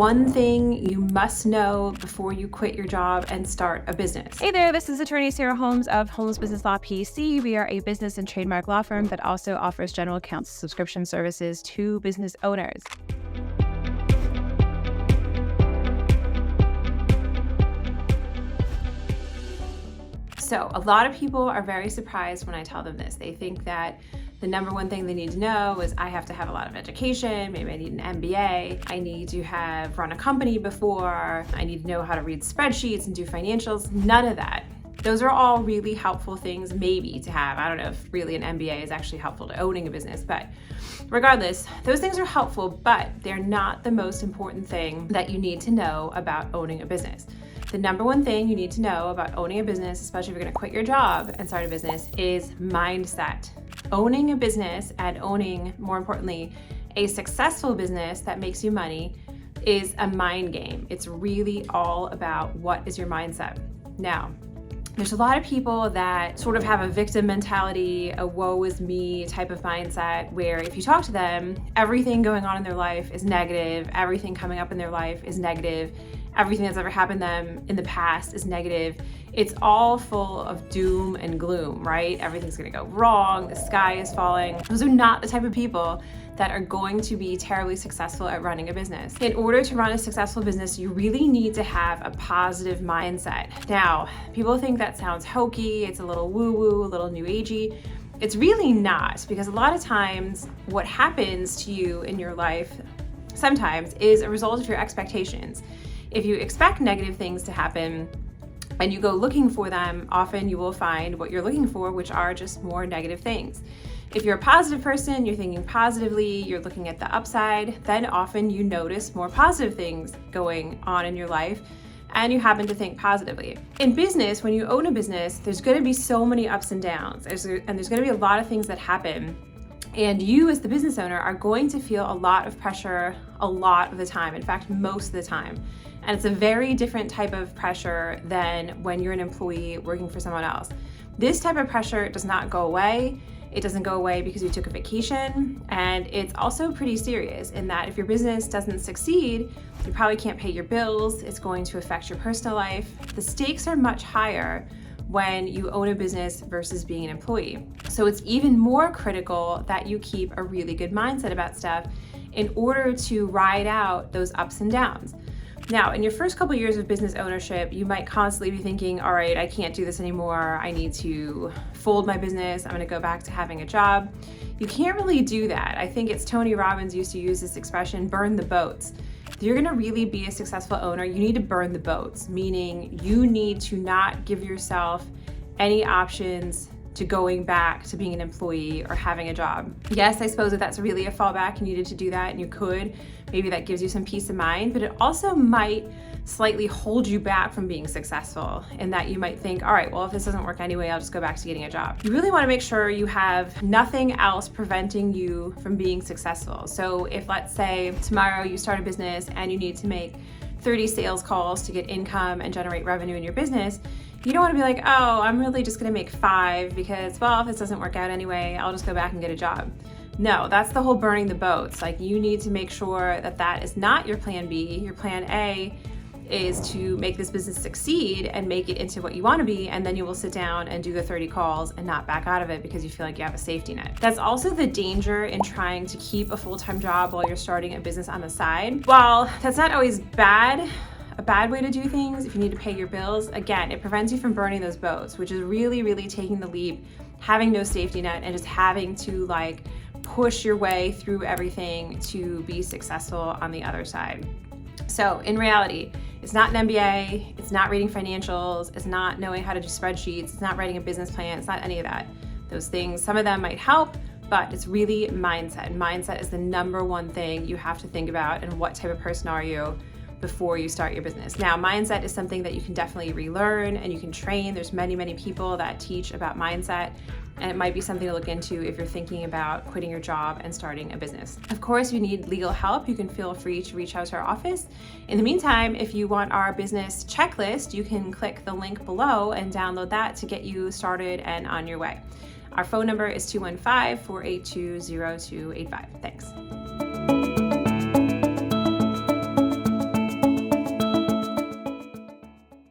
One thing you must know before you quit your job and start a business. Hey there, this is attorney Sarah Holmes of Holmes Business Law P.C. We are a business and trademark law firm that also offers general counsel subscription services to business owners. So a lot of people are very surprised when I tell them this. They think that the number one thing they need to know is I have to have a lot of education. Maybe I need an MBA. I need to have run a company before. I need to know how to read spreadsheets and do financials. None of that. Those are all really helpful things maybe to have. I don't know if really an MBA is actually helpful to owning a business, but regardless, those things are helpful, but they're not the most important thing that you need to know about owning a business. The number one thing you need to know about owning a business, especially if you're going to quit your job and start a business, is mindset. Owning a business and owning, more importantly, a successful business that makes you money is a mind game. It's really all about what is your mindset. Now, there's a lot of people that sort of have a victim mentality, a woe is me type of mindset, where if you talk to them, everything going on in their life is negative, everything coming up in their life is negative, everything that's ever happened to them in the past is negative. It's all full of doom and gloom, right? Everything's gonna go wrong, the sky is falling. Those are not the type of people that are going to be terribly successful at running a business. In order to run a successful business, you really need to have a positive mindset. Now, people think that sounds hokey, it's a little woo-woo, a little new agey. It's really not, because a lot of times what happens to you in your life sometimes is a result of your expectations. If you expect negative things to happen and you go looking for them, often you will find what you're looking for, which are just more negative things. If you're a positive person, you're thinking positively, you're looking at the upside, then often you notice more positive things going on in your life and you happen to think positively. In business, when you own a business, there's gonna be so many ups and downs, and there's gonna be a lot of things that happen. And you as the business owner are going to feel a lot of pressure a lot of the time, in fact, most of the time. And it's a very different type of pressure than when you're an employee working for someone else. This type of pressure does not go away. It doesn't go away because you took a vacation, and it's also pretty serious in that if your business doesn't succeed, you probably can't pay your bills, it's going to affect your personal life. The stakes are much higher when you own a business versus being an employee. So it's even more critical that you keep a really good mindset about stuff in order to ride out those ups and downs. Now, in your first couple years of business ownership, you might constantly be thinking, all right, I can't do this anymore. I need to fold my business. I'm gonna go back to having a job. You can't really do that. I think it's Tony Robbins used to use this expression, burn the boats. If you're gonna really be a successful owner, you need to burn the boats, meaning you need to not give yourself any options to going back to being an employee or having a job. Yes, I suppose if that's really a fallback, you needed to do that and you could, maybe that gives you some peace of mind, but it also might slightly hold you back from being successful in that you might think, all right, well, if this doesn't work anyway, I'll just go back to getting a job. You really wanna make sure you have nothing else preventing you from being successful. So if, let's say, tomorrow you start a business and you need to make 30 sales calls to get income and generate revenue in your business, you don't want to be like, oh, I'm really just going to make 5 because, well, if this doesn't work out anyway, I'll just go back and get a job. No, that's the whole burning the boats. Like, you need to make sure that that is not your plan B. Your plan A is to make this business succeed and make it into what you want to be, and then you will sit down and do the 30 calls and not back out of it because you feel like you have a safety net. That's also the danger in trying to keep a full-time job while you're starting a business on the side. While that's not always bad, a bad way to do things, if you need to pay your bills, again, it prevents you from burning those boats, which is really, really taking the leap, having no safety net, and just having to like push your way through everything to be successful on the other side. So in reality, it's not an MBA, it's not reading financials, it's not knowing how to do spreadsheets, it's not writing a business plan, it's not any of that. Those things, some of them might help, but it's really mindset. Mindset is the number one thing you have to think about, and what type of person are you before you start your business. Now, mindset is something that you can definitely relearn and you can train. There's many, many people that teach about mindset, and it might be something to look into if you're thinking about quitting your job and starting a business. Of course, if you need legal help, you can feel free to reach out to our office. In the meantime, if you want our business checklist, you can click the link below and download that to get you started and on your way. Our phone number is 215-482-0285. Thanks.